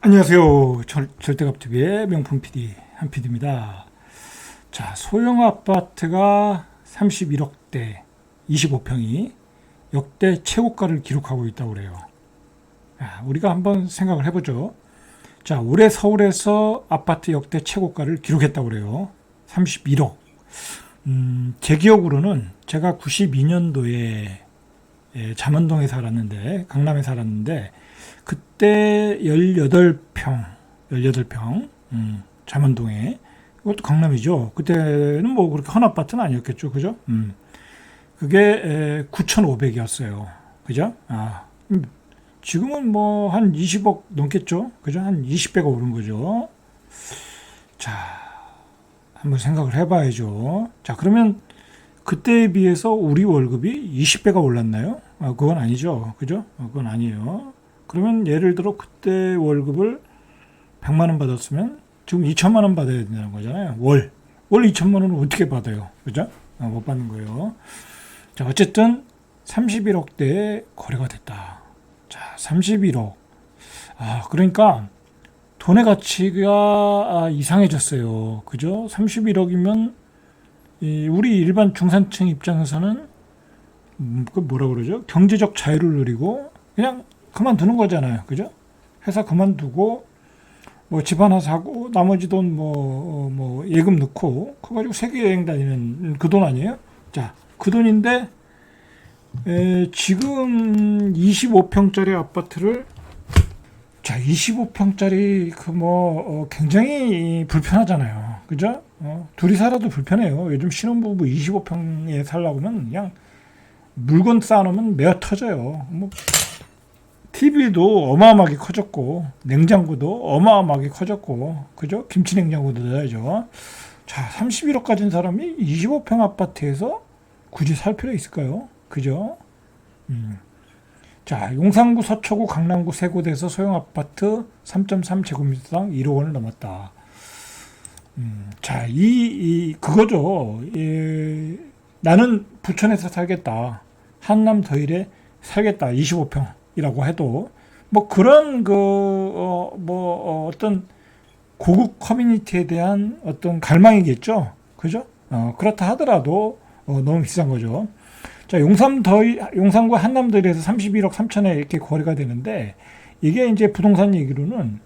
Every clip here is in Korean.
안녕하세요. 절대값TV의 명품 PD 한 PD입니다. 자, 소형 아파트가 31억대 25평이 역대 최고가를 기록하고 있다고 그래요. 우리가 한번 생각을 해보죠. 자, 올해 서울에서 아파트 역대 최고가를 기록했다고 그래요. 31억. 제 기억으로는 제가 92년도에 잠원동에 살았는데, 강남에 살았는데, 그때 18평, 잠원동에. 이것도 강남이죠. 그때는 뭐 그렇게 헌 아파트는 아니었겠죠. 그죠? 그게 9,500이었어요. 그죠? 지금은 뭐 한 20억 넘겠죠. 그죠? 한 20배가 오른 거죠. 자, 한번 생각을 해봐야죠. 자, 그러면 그때에 비해서 우리 월급이 20배가 올랐나요? 그건 아니죠. 그죠? 그건 아니에요. 그러면 예를 들어 그때 월급을 100만 원 받았으면 지금 2천만 원 받아야 된다는 거잖아요. 월 2천만 원을 어떻게 받아요? 그죠? 못 받는 거예요. 자, 어쨌든 31억대에 거래가 됐다. 자, 31억. 그러니까 돈의 가치가 이상해졌어요. 그죠? 31억이면 우리 일반 중산층 입장에서는 그 뭐라 그러죠? 경제적 자유를 누리고 그냥 그만두는 거잖아요. 그죠? 회사 그만두고 뭐 집 하나 사고 나머지 돈 뭐 예금 넣고 그거 가지고 세계 여행 다니는 그 돈 아니에요? 자, 그 돈인데 지금 25평짜리 아파트를 자, 25평짜리 굉장히 불편하잖아요. 그죠? 둘이 살아도 불편해요. 요즘 신혼부부 25평에 살라고 하면 그냥 물건 쌓아놓으면 메어 터져요. TV도 어마어마하게 커졌고, 냉장고도 어마어마하게 커졌고, 그죠? 김치 냉장고도 넣어야죠. 자, 31억 가진 사람이 25평 아파트에서 굳이 살 필요 있을까요? 그죠? 자, 용산구, 서초구, 강남구 세 곳에서 소형 아파트 3.3제곱미터당 1억 원을 넘었다. 자, 그거죠. 나는 부천에서 살겠다. 한남 더일에 살겠다. 25평이라고 해도, 뭐 그런 어떤 고급 커뮤니티에 대한 어떤 갈망이겠죠. 그죠? 그렇다 하더라도, 너무 비싼 거죠. 자, 용산구 한남더일에서 31억 3천에 이렇게 거래가 되는데, 이게 이제 부동산 얘기로는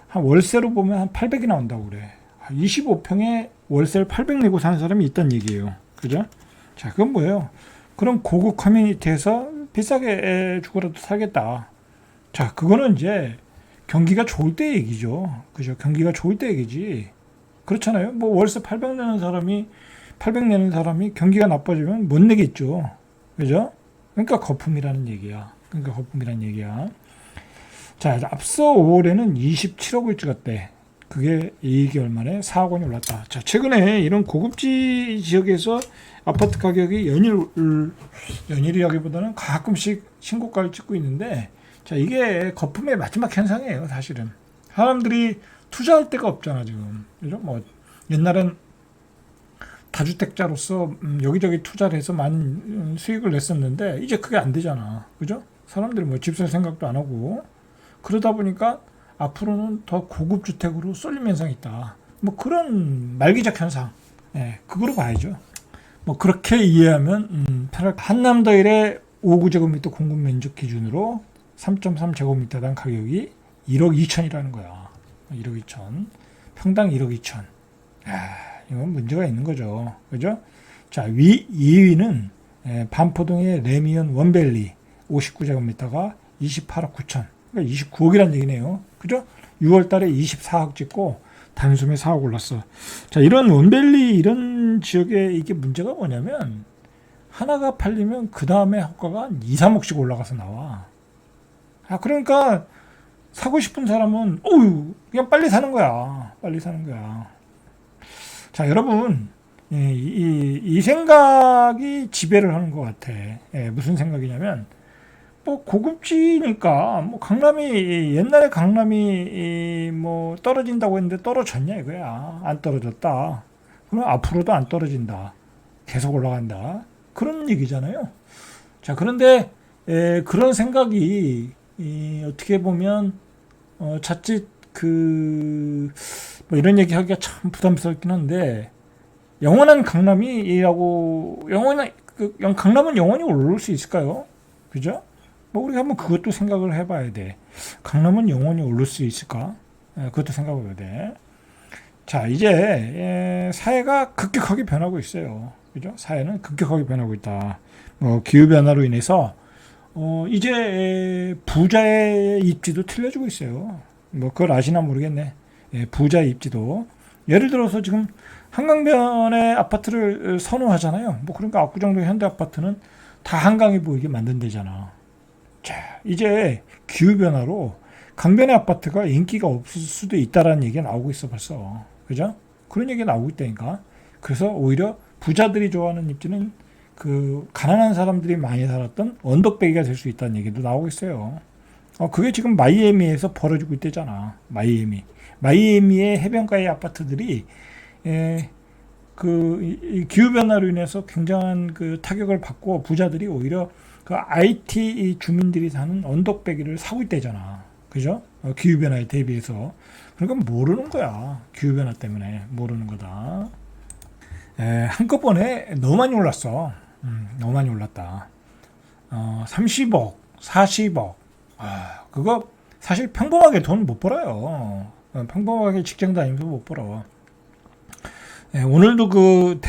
한 월세로 보면 한 800이 나온다고 그래. 25평에 월세를 800 내고 사는 사람이 있다는 얘기예요. 그죠? 자, 그건 뭐예요? 그럼 고급 커뮤니티에서 비싸게 주고라도 살겠다. 자, 그거는 이제 경기가 좋을 때 얘기죠. 그죠? 경기가 좋을 때 얘기지. 그렇잖아요. 뭐 월세 800 내는 사람이 경기가 나빠지면 못 내겠죠. 그죠? 그러니까 거품이라는 얘기야. 자, 앞서 5월에는 27억을 찍었대. 그게 2개월 만에 4억 원이 올랐다. 자, 최근에 이런 고급지 지역에서 아파트 가격이 연일이라기보다는 가끔씩 신고가를 찍고 있는데, 자, 이게 거품의 마지막 현상이에요, 사실은. 사람들이 투자할 데가 없잖아, 지금. 그죠? 뭐, 옛날엔 다주택자로서 여기저기 투자를 해서 많은 수익을 냈었는데, 이제 그게 안 되잖아. 그죠? 사람들이 뭐 집 살 생각도 안 하고, 그러다 보니까 앞으로는 더 고급 주택으로 쏠림 현상이 있다. 뭐 그런 말기적 현상, 그거로 봐야죠. 뭐 그렇게 이해하면 편할. 한남더일의 5구제곱미터 공급 면적 기준으로 3.3제곱미터당 가격이 1억 2천이라는 거야. 1억 2천. 평당 1억 2천. 이건 문제가 있는 거죠. 그죠? 자, 2위는 반포동의 레미언 원밸리 59제곱미터가 28억 9천. 그러니까 29억이란 얘기네요. 그죠? 6월 달에 24억 찍고 단숨에 4억 올랐어. 자, 이런 원밸리 이런 지역에 이게 문제가 뭐냐면 하나가 팔리면 그 다음에 호가가 2, 3억씩 올라가서 나와. 그러니까 사고 싶은 사람은 그냥 빨리 사는 거야. 자, 여러분, 이 생각이 지배를 하는 것 같아. 무슨 생각이냐면 뭐 고급지니까 뭐 옛날에 강남이 뭐 떨어진다고 했는데 떨어졌냐 이거야. 안 떨어졌다. 그럼 앞으로도 안 떨어진다. 계속 올라간다. 그런 얘기잖아요. 자, 그런데 그런 생각이 어떻게 보면 자칫 뭐 이런 얘기 하기가 참 부담스럽긴 한데, 영원한 강남이라고, 강남은 영원히 오를 수 있을까요? 그죠? 뭐 우리가 한번 그것도 생각을 해봐야 돼. 강남은 영원히 오를 수 있을까? 그것도 생각해봐야 돼. 자, 이제 사회가 급격하게 변하고 있어요. 그죠? 사회는 급격하게 변하고 있다. 기후 변화로 인해서 이제 부자의 입지도 틀려지고 있어요. 뭐 그걸 아시나 모르겠네. 부자의 입지도. 예를 들어서 지금 한강변의 아파트를 선호하잖아요. 뭐 그러니까 압구정동 현대 아파트는 다 한강이 보이게 만든대잖아. 자, 이제 기후 변화로 강변의 아파트가 인기가 없을 수도 있다라는 얘기가 나오고 있어 벌써. 그죠? 그런 얘기가 나오고 있다니까. 그래서 오히려 부자들이 좋아하는 입지는 그 가난한 사람들이 많이 살았던 언덕배기가 될 수 있다는 얘기도 나오고 있어요. 그게 지금 마이애미에서 벌어지고 있대잖아. 마이애미의 해변가의 아파트들이 그 기후 변화로 인해서 굉장한 그 타격을 받고 부자들이 오히려 그 IT 주민들이 사는 언덕배기를 사고 있대잖아. 그죠? 기후 변화에 대비해서. 그러니까 모르는 거야. 기후 변화 때문에 모르는 거다. 한꺼번에 너무 많이 올랐어. 너무 많이 올랐다. 30억, 40억. 그거 사실 평범하게 돈 못 벌어요. 평범하게 직장 다니면서 못 벌어. 오늘도 그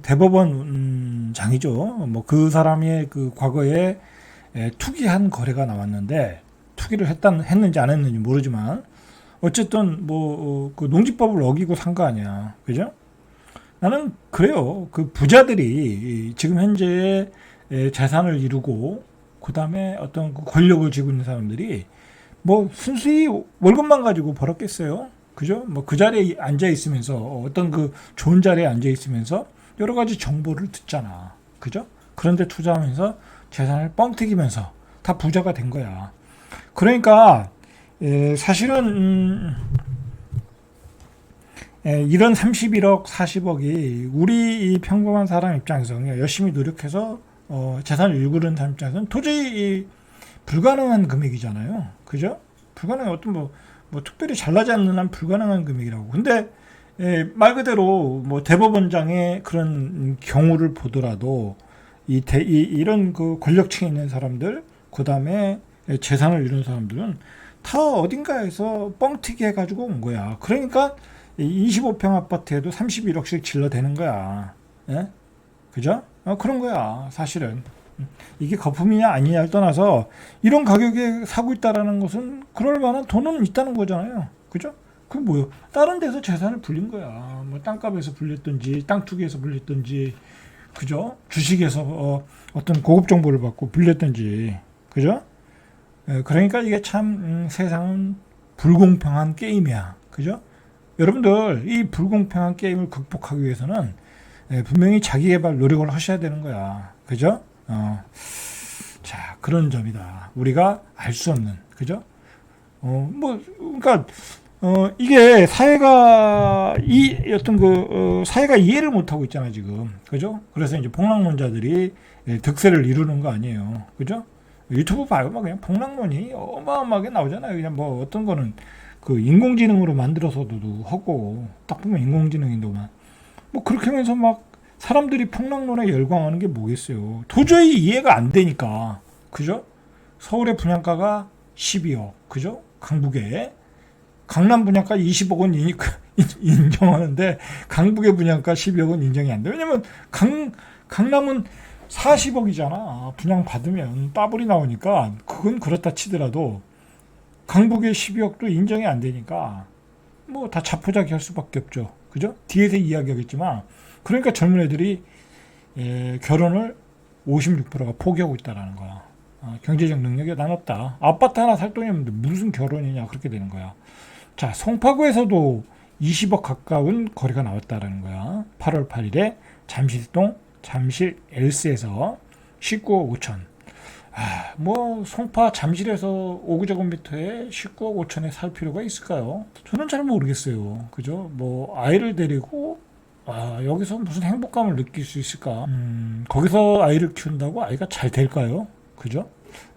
대법원장이죠. 뭐 그 사람의 그 과거에 투기한 거래가 나왔는데, 투기를 했는지 안 했는지 모르지만 어쨌든 그 농지법을 어기고 산 거 아니야. 그죠? 나는 그래요. 그 부자들이 지금 현재 재산을 이루고 그다음에 어떤 그 권력을 쥐고 있는 사람들이 뭐 순수히 월급만 가지고 벌었겠어요. 그죠? 뭐 그 자리에 앉아 있으면서 어떤 그 좋은 자리에 앉아 있으면서 여러 가지 정보를 듣잖아. 그죠? 그런데 투자하면서 재산을 뻥튀기면서 다 부자가 된 거야. 그러니까 사실은 이런 31억, 40억이 우리 이 평범한 사람 입장에서 열심히 노력해서 재산을 일구는 사람 입장에서는 도저히 불가능한 금액이잖아요. 그죠? 불가능한 어떤 뭐 특별히 잘나지 않는 한 불가능한 금액이라고. 근데 말 그대로 뭐 대법원장의 그런 경우를 보더라도 이런 그 권력층에 있는 사람들, 그 다음에 재산을 이룬 사람들은 다 어딘가에서 뻥튀기 해가지고 온 거야. 그러니까 25평 아파트에도 31억씩 질러대는 거야. 예? 그죠? 그런 거야, 사실은. 이게 거품이냐 아니냐를 떠나서 이런 가격에 사고 있다라는 것은 그럴 만한 돈은 있다는 거잖아요. 그죠? 그 뭐요? 다른 데서 재산을 불린 거야. 뭐 땅값에서 불렸든지 땅 투기에서 불렸든지, 그죠? 주식에서 어떤 고급 정보를 받고 불렸든지, 그죠? 그러니까 이게 참 세상은 불공평한 게임이야. 그죠? 여러분들 이 불공평한 게임을 극복하기 위해서는 분명히 자기개발 노력을 하셔야 되는 거야. 그죠? 자, 그런 점이다. 우리가 알 수 없는, 그죠? 그러니까 이게 사회가 사회가 이해를 못 하고 있잖아 지금, 그죠? 그래서 이제 폭락론자들이 득세를 이루는 거 아니에요, 그죠? 유튜브 봐요, 막 그냥 폭락론이 어마어마하게 나오잖아요. 그냥 뭐 어떤 거는 그 인공지능으로 만들어서도 하고, 딱 보면 인공지능인데만 뭐 그렇게 하면서 막 사람들이 폭락론에 열광하는 게 뭐겠어요. 도저히 이해가 안 되니까. 그죠? 서울의 분양가가 12억. 그죠? 강북에. 강남 분양가 20억은 인정하는데 강북의 분양가 12억은 인정이 안 돼. 왜냐면 강남은 40억이잖아. 분양 받으면 따블이 나오니까 그건 그렇다 치더라도 강북의 12억도 인정이 안 되니까 뭐 다 자포자기 할 수밖에 없죠. 그죠? 뒤에서 이야기하겠지만, 그러니까 젊은 애들이 결혼을 56%가 포기하고 있다라는 거야. 경제적 능력이 난 없다. 아파트 하나 살 돈이 없는데 무슨 결혼이냐, 그렇게 되는 거야. 자, 송파구에서도 20억 가까운 거래가 나왔다라는 거야. 8월 8일에 잠실동 잠실 엘스에서 19억 5천. 뭐 송파 잠실에서 5제곱미터에 19억 5천에 살 필요가 있을까요? 저는 잘 모르겠어요. 그죠? 뭐 아이를 데리고 여기서 무슨 행복감을 느낄 수 있을까? 거기서 아이를 키운다고 아이가 잘 될까요? 그죠?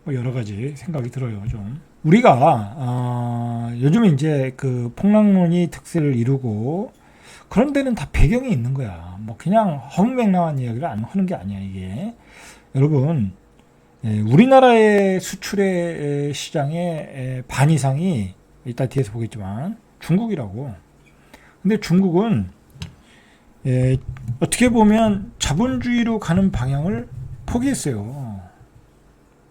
뭐 여러 가지 생각이 들어요, 좀. 우리가 요즘 이제 그 폭락론이 특세를 이루고 그런 데는 다 배경이 있는 거야. 뭐 그냥 허무맹랑한 이야기를 안 하는 게 아니야 이게. 여러분, 우리나라의 수출의 시장의 반 이상이 이따 뒤에서 보겠지만 중국이라고. 근데 중국은 어떻게 보면 자본주의로 가는 방향을 포기했어요.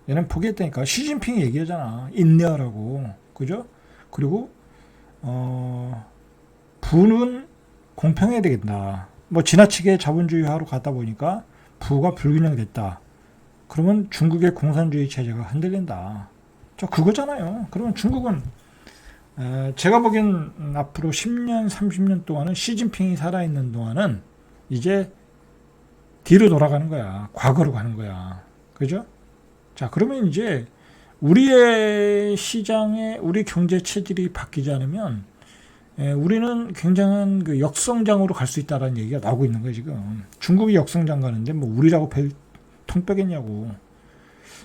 얘는 포기했다니까. 시진핑이 얘기하잖아. 인내하라고. 그죠? 그리고 부는 공평해야 되겠다. 뭐 지나치게 자본주의화로 가다 보니까 부가 불균형됐다. 그러면 중국의 공산주의 체제가 흔들린다. 저 그거잖아요. 그러면 중국은 제가 보기엔 앞으로 10년, 30년 동안은 시진핑이 살아있는 동안은 이제 뒤로 돌아가는 거야. 과거로 가는 거야. 그죠? 자, 그러면 이제 우리의 시장에 우리 경제 체질이 바뀌지 않으면 우리는 굉장한 그 역성장으로 갈 수 있다는 얘기가 나오고 있는 거예요, 지금. 중국이 역성장 가는데 뭐 우리라고 통 빼겠냐고.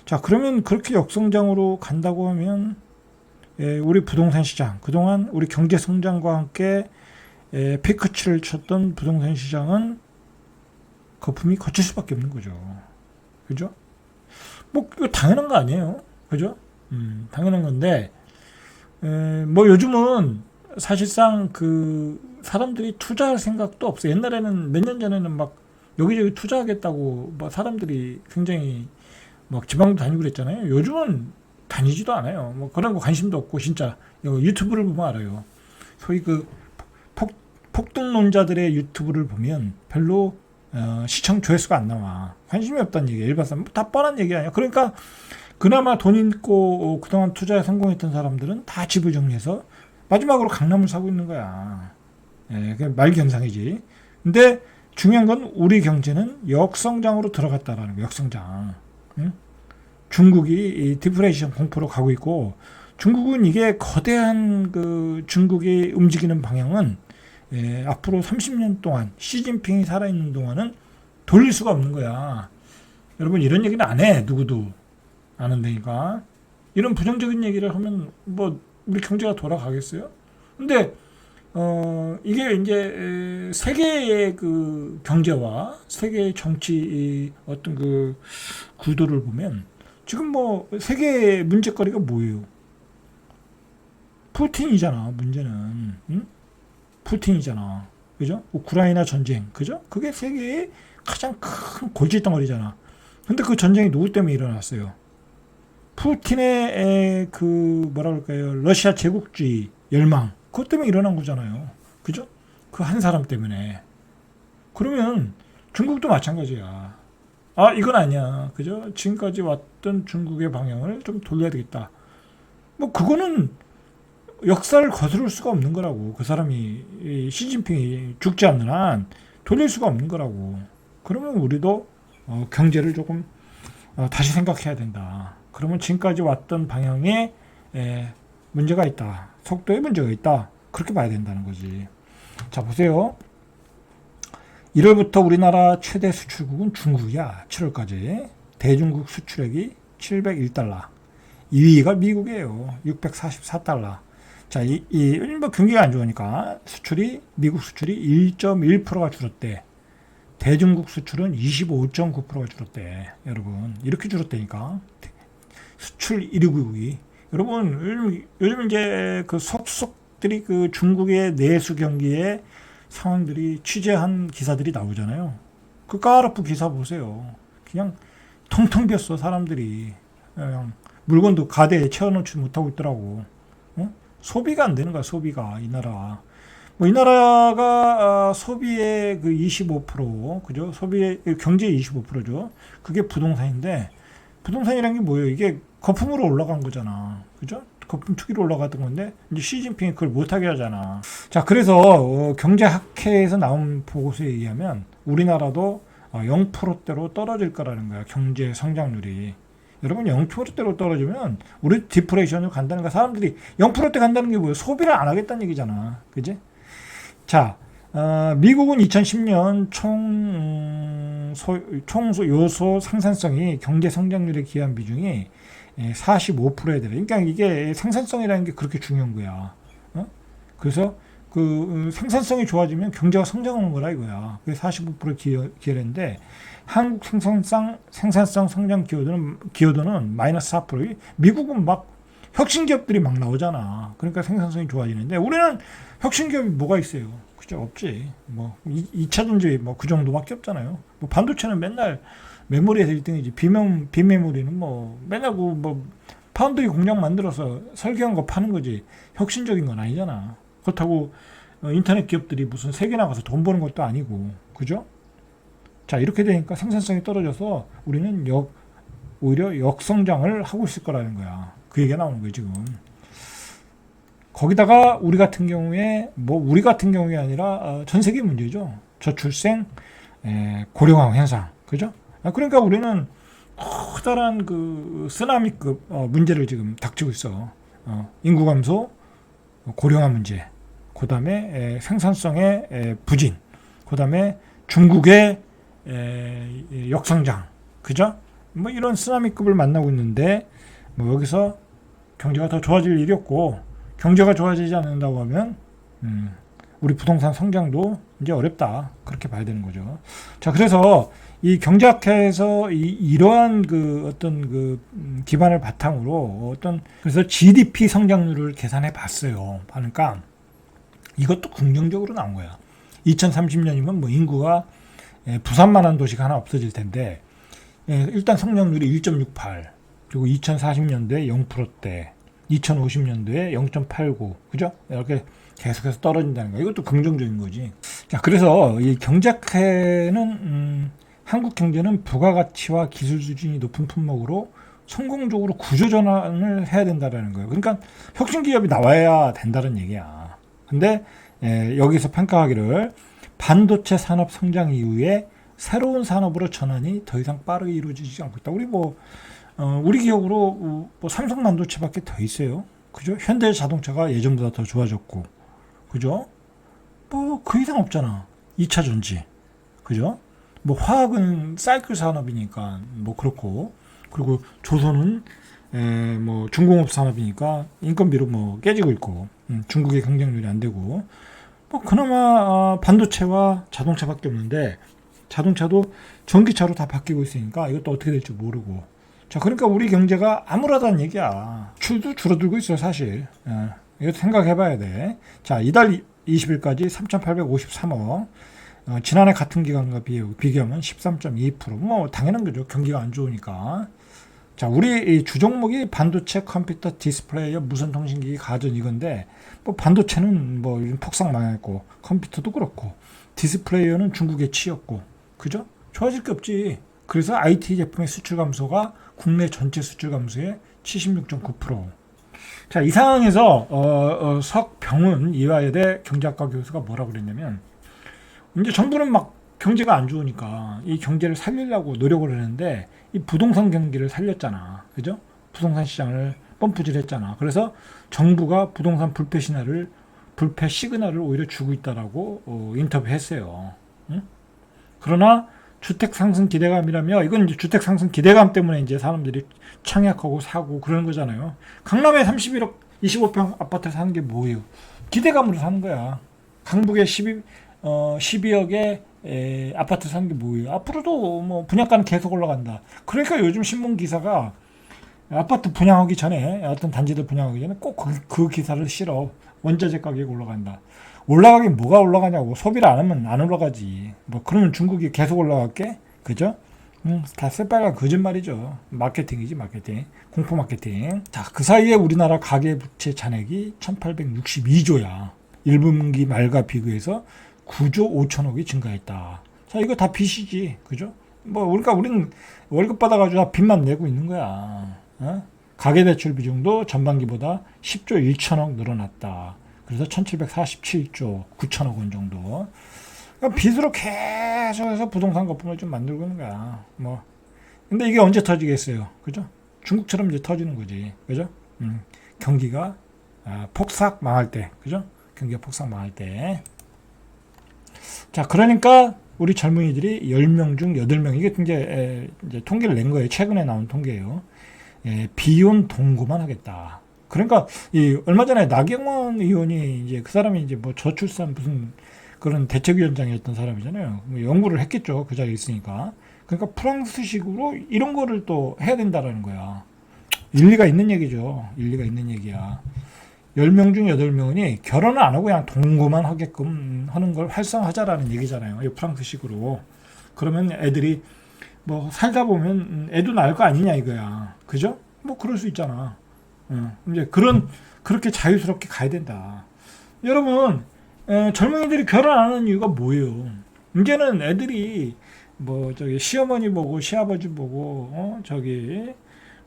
자, 그러면 그렇게 역성장으로 간다고 하면 우리 부동산 시장, 그동안 우리 경제 성장과 함께 피크치를 쳤던 부동산 시장은 거품이 거칠 수밖에 없는 거죠. 그죠? 뭐 이거 당연한 거 아니에요. 그죠? 당연한 건데 뭐 요즘은 사실상 그 사람들이 투자할 생각도 없어. 옛날에는 몇 년 전에는 막 여기저기 투자하겠다고 뭐 사람들이 굉장히 막 지방도 다니고 그랬잖아요. 요즘은 다니지도 않아요. 뭐 그런 거 관심도 없고 진짜 유튜브를 보면 알아요. 소위 그 폭등론자들의 유튜브를 보면 별로 시청 조회수가 안 나와. 관심이 없다는 얘기야. 일반사람 다 뻔한 얘기 아니야. 그러니까 그나마 돈 있고 그동안 투자에 성공했던 사람들은 다 집을 정리해서 마지막으로 강남을 사고 있는 거야. 그게 말견상이지. 근데 중요한 건 우리 경제는 역성장으로 들어갔다라는 거야. 역성장. 응? 중국이 이 디프레이션 공포로 가고 있고, 중국은 이게 거대한 그 중국이 움직이는 방향은 앞으로 30년 동안 시진핑이 살아있는 동안은 돌릴 수가 없는 거야. 여러분 이런 얘기는 안 해. 누구도 안 한다니까. 이런 부정적인 얘기를 하면 뭐 우리 경제가 돌아가겠어요? 근데 이게 이제 세계의 그 경제와 세계의 정치 어떤 그 구도를 보면 지금 뭐 세계의 문제거리가 뭐예요? 푸틴이잖아. 문제는. 응? 푸틴이잖아. 그죠? 우크라이나 전쟁. 그죠? 그게 세계의 가장 큰 골칫덩어리잖아. 근데 그 전쟁이 누구 때문에 일어났어요? 푸틴의 그 뭐라 그럴까요? 러시아 제국주의 열망. 그것 때문에 일어난 거잖아요. 그죠? 그 한 사람 때문에. 그러면 중국도 마찬가지야. 아, 이건 아니야. 그죠? 지금까지 왔던 중국의 방향을 좀 돌려야 되겠다. 뭐 그거는 역사를 거스를 수가 없는 거라고. 그 사람이 시진핑이 죽지 않는 한 돌릴 수가 없는 거라고. 그러면 우리도 경제를 조금 다시 생각해야 된다. 그러면 지금까지 왔던 방향에 문제가 있다. 속도에 문제가 있다. 그렇게 봐야 된다는 거지. 자, 보세요. 1월부터 우리나라 최대 수출국은 중국이야. 7월까지. 대중국 수출액이 701달러. 2위가 미국이에요. 644달러. 자, 뭐 경기가 안 좋으니까 미국 수출이 1.1%가 줄었대. 대중국 수출은 25.9%가 줄었대. 여러분, 이렇게 줄었다니까. 수출 1위국이. 여러분, 요즘 이제 그 속속들이 그 중국의 내수 경기의 상황들이 취재한 기사들이 나오잖아요. 그 까르푸 기사 보세요. 그냥 텅텅 비었어, 사람들이. 그냥 물건도 가대에 채워놓지 못하고 있더라고. 소비가 안 되는 거야, 소비가. 이 나라. 뭐 이 나라가 소비의 그 25%, 그죠? 소비의 경제의 25%죠. 그게 부동산인데, 부동산이라는 게 뭐예요? 이게 거품으로 올라간 거잖아. 그죠? 거품 투기로 올라갔던 건데, 이제 시진핑이 그걸 못하게 하잖아. 자, 그래서 경제학회에서 나온 보고서에 의하면 우리나라도 0%대로 떨어질 거라는 거야. 경제 성장률이. 여러분 0%대로 떨어지면 우리 디프레이션으로 간다는 거야. 사람들이 0%대 간다는 게 뭐예요? 소비를 안 하겠다는 얘기잖아. 그지? 자, 미국은 2010년 총 요소 생산성이 경제 성장률에 기여한 비중이 45%에 대해. 그러니까 이게 생산성이라는 게 그렇게 중요한 거야. 그래서 그 생산성이 좋아지면 경제가 성장하는 거라 이거야. 그게 45% 기여했는데 한국 생산성 성장 기여도는 마이너스 4%. 미국은 막 혁신 기업들이 막 나오잖아. 그러니까 생산성이 좋아지는데 우리는 혁신 기업이 뭐가 있어요? 그죠? 없지. 뭐 2차 전지 뭐 그 정도밖에 없잖아요. 뭐 반도체는 맨날 메모리에서 1등이지. 비메모리는 뭐 맨날 뭐 파운드리 공장 만들어서 설계한 거 파는 거지. 혁신적인 건 아니잖아. 그렇다고 인터넷 기업들이 무슨 세계 나가서 돈 버는 것도 아니고, 그죠? 자, 이렇게 되니까 생산성이 떨어져서 우리는 오히려 역성장을 하고 있을 거라는 거야. 그 얘기가 나오는 거예요, 지금. 거기다가 우리 같은 경우에 아니라 전 세계 문제죠. 저출생, 고령화 현상, 그죠? 그러니까 우리는 커다란 그 쓰나미급 문제를 지금 닥치고 있어. 인구 감소, 고령화 문제, 그 다음에 생산성의 부진, 그 다음에 중국의 역성장, 그죠? 뭐 이런 쓰나미급을 만나고 있는데 뭐 여기서 경제가 더 좋아질 일이 없고 경제가 좋아지지 않는다고 하면 우리 부동산 성장도 이제 어렵다 그렇게 봐야 되는 거죠. 자, 그래서 이 경제학회에서 이러한 그 어떤 그 기반을 바탕으로 그래서 GDP 성장률을 계산해 봤어요. 그러니까 이것도 긍정적으로 나온 거야. 2030년이면 뭐 인구가 부산만한 도시가 하나 없어질 텐데 일단 성장률이 1.68, 그리고 2040년도에 0%대, 2050년도에 0.89, 그죠? 이렇게 계속해서 떨어진다는 거야. 이것도 긍정적인 거지. 자, 그래서 이 경제학회는 한국 경제는 부가가치와 기술 수준이 높은 품목으로 성공적으로 구조전환을 해야 된다는 거예요. 그러니까 혁신 기업이 나와야 된다는 얘기야. 근데 여기서 평가하기를 반도체 산업 성장 이후에 새로운 산업으로 전환이 더 이상 빠르게 이루어지지 않고 있다. 우리 기억으로 뭐 삼성 반도체밖에 더 있어요. 그죠? 현대 자동차가 예전보다 더 좋아졌고, 그죠? 뭐 그 이상 없잖아. 2차 전지, 그죠? 뭐 화학은 사이클 산업이니까 뭐 그렇고, 그리고 조선은 뭐 중공업 산업이니까 인건비로 뭐 깨지고 있고, 중국의 경쟁률이 안 되고, 뭐 그나마 반도체와 자동차밖에 없는데 자동차도 전기차로 다 바뀌고 있으니까 이것도 어떻게 될지 모르고. 자, 그러니까 우리 경제가 암울하다는 얘기야. 출도 줄어들고 있어요, 사실. 이것도 생각해봐야 돼. 자, 이달 20일까지 3,853억. 지난해 같은 기간과 비교하면 13.2%. 뭐 당연한 거죠. 경기가 안 좋으니까. 자, 우리 주종목이 반도체, 컴퓨터, 디스플레이어, 무선통신기기, 가전 이건데 뭐 반도체는 뭐 폭삭 망했고 컴퓨터도 그렇고 디스플레이어는 중국에 치였고, 그죠? 좋아질 게 없지. 그래서 IT 제품의 수출 감소가 국내 전체 수출 감소의 76.9%. 자, 이 상황에서 석병훈 이화여대 경제학과 교수가 뭐라고 그랬냐면, 이제 정부는 막 경제가 안 좋으니까 이 경제를 살리려고 노력을 했는데 이 부동산 경기를 살렸잖아. 그죠? 부동산 시장을 펌프질했잖아. 그래서 정부가 부동산 불패 시그널을 오히려 주고 있다라고 인터뷰했어요. 응? 그러나 주택 상승 기대감이라며, 이건 이제 주택 상승 기대감 때문에 이제 사람들이 청약하고 사고 그러는 거잖아요. 강남에 31억 25평 아파트 사는 게 뭐예요? 기대감으로 사는 거야. 강북에 12억에 아파트 사는 게 뭐예요? 앞으로도 뭐 분양가는 계속 올라간다. 그러니까 요즘 신문 기사가 아파트 분양하기 전에, 어떤 단지들 분양하기 전에 꼭 그 기사를 실어. 원자재 가격이 올라간다. 올라가긴 뭐가 올라가냐고. 소비를 안 하면 안 올라가지. 뭐 그러면 중국이 계속 올라갈게? 그죠? 다 새빨간 거짓말이죠. 마케팅이지, 마케팅. 공포 마케팅. 자, 그 사이에 우리나라 가계부채 잔액이 1862조야. 1분기 말과 비교해서 9조 5천억이 증가했다. 자, 이거 다 빚이지. 그죠? 뭐, 그러니까 우리는 월급 받아가지고 빚만 내고 있는 거야. 가계대출 비중도 전반기보다 10조 1천억 늘어났다. 그래서 1747조 9천억 원 정도. 그러니까 빚으로 계속해서 부동산 거품을 좀 만들고 있는 거야. 뭐. 근데 이게 언제 터지겠어요? 그죠? 중국처럼 이제 터지는 거지. 그죠? 경기가 폭삭 망할 때. 그죠? 경기가 폭삭 망할 때. 자, 그러니까 우리 젊은이들이 10명 중 8명, 이게 이제 통계를 낸 거예요. 최근에 나온 통계예요. 비혼 동거만 하겠다. 그러니까 얼마 전에 나경원 의원이 이제 그 사람이 이제 뭐 저출산 무슨 그런 대책위원장이었던 사람이잖아요. 뭐 연구를 했겠죠. 그 자리에 있으니까. 그러니까 프랑스식으로 이런 거를 또 해야 된다라는 거야. 일리가 있는 얘기죠. 일리가 있는 얘기야. 10명 중 8명이 결혼을 안 하고 그냥 동거만 하게끔 하는 걸 활성화하자라는 얘기잖아요. 이 프랑스식으로. 그러면 애들이 뭐 살다 보면 애도 낳을 거 아니냐 이거야. 그죠? 뭐 그럴 수 있잖아. 이제 그렇게 자유스럽게 가야 된다. 여러분, 젊은이들이 결혼 안 하는 이유가 뭐예요? 이제는 애들이 뭐 저기 시어머니 보고 시아버지 보고 저기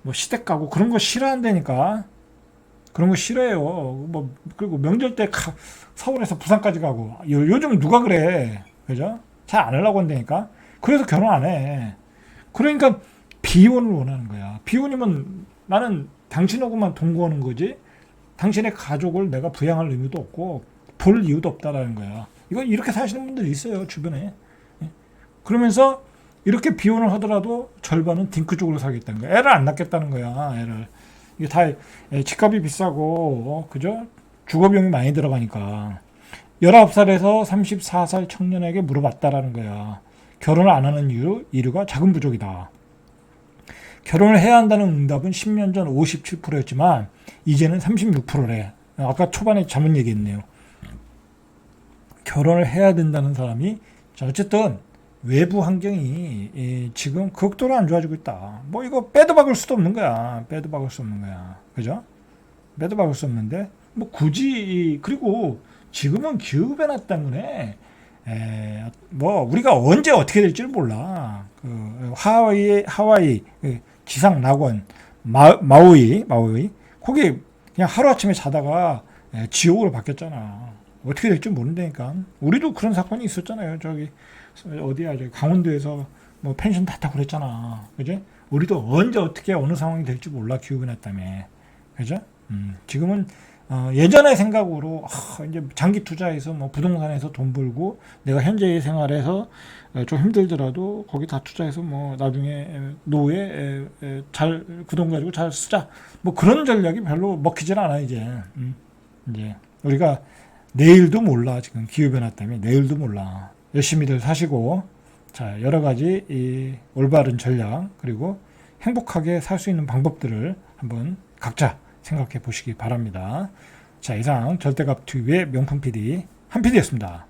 뭐 시댁 가고 그런 거 싫어한다니까. 그런 거 싫어해요. 뭐 그리고 명절 때 서울에서 부산까지 가고 요즘 누가 그래? 그죠? 잘 안 하려고 한다니까. 그래서 결혼 안 해. 그러니까 비혼을 원하는 거야. 비혼이면 나는 당신하고만 동거하는 거지. 당신의 가족을 내가 부양할 의무도 없고 볼 이유도 없다라는 거야. 이거 이렇게 사시는 분들이 있어요 주변에. 그러면서 이렇게 비혼을 하더라도 절반은 딩크족으로 살겠다는 거야. 애를 안 낳겠다는 거야. 애를. 이게 다 집값이 비싸고 그죠? 주거비용이 많이 들어가니까 19살에서 34살 청년에게 물어봤다라는 거야. 결혼을 안 하는 이유가 자금 부족이다. 결혼을 해야 한다는 응답은 10년 전 57%였지만 이제는 36%래. 아까 초반에 잘못 얘기했네요. 결혼을 해야 된다는 사람이 어쨌든 외부 환경이 지금 극도로 안 좋아지고 있다. 뭐 이거 빼도 박을 수도 없는 거야. 빼도 박을 수 없는 거야. 그죠? 빼도 박을 수 없는데 뭐 굳이 그리고 지금은 기후변화 때문에 뭐 우리가 언제 어떻게 될지를 몰라. 그 하와이 지상 낙원 마우이 거기 그냥 하루아침에 자다가 지옥으로 바뀌었잖아. 어떻게 될지 모른다니까. 우리도 그런 사건이 있었잖아요. 저기 어디야, 저기 강원도에서 뭐 펜션 다 타고 그랬잖아. 그죠? 우리도 언제 어떻게 어느 상황이 될지 몰라. 기후변화 때문에. 그죠? 지금은 예전의 생각으로 이제 장기 투자해서 뭐 부동산에서 돈 벌고 내가 현재의 생활에서 좀 힘들더라도 거기 다 투자해서 뭐 나중에 노후에 잘 그 돈 가지고 잘 쓰자. 뭐 그런 전략이 별로 먹히질 않아 이제. 이제 우리가 내일도 몰라. 지금 기후변화 때문에 내일도 몰라. 열심히들 사시고 자 여러 가지 이 올바른 전략 그리고 행복하게 살 수 있는 방법들을 한번 각자 생각해 보시기 바랍니다. 자 이상 절대값TV의 명품 PD 한 PD였습니다.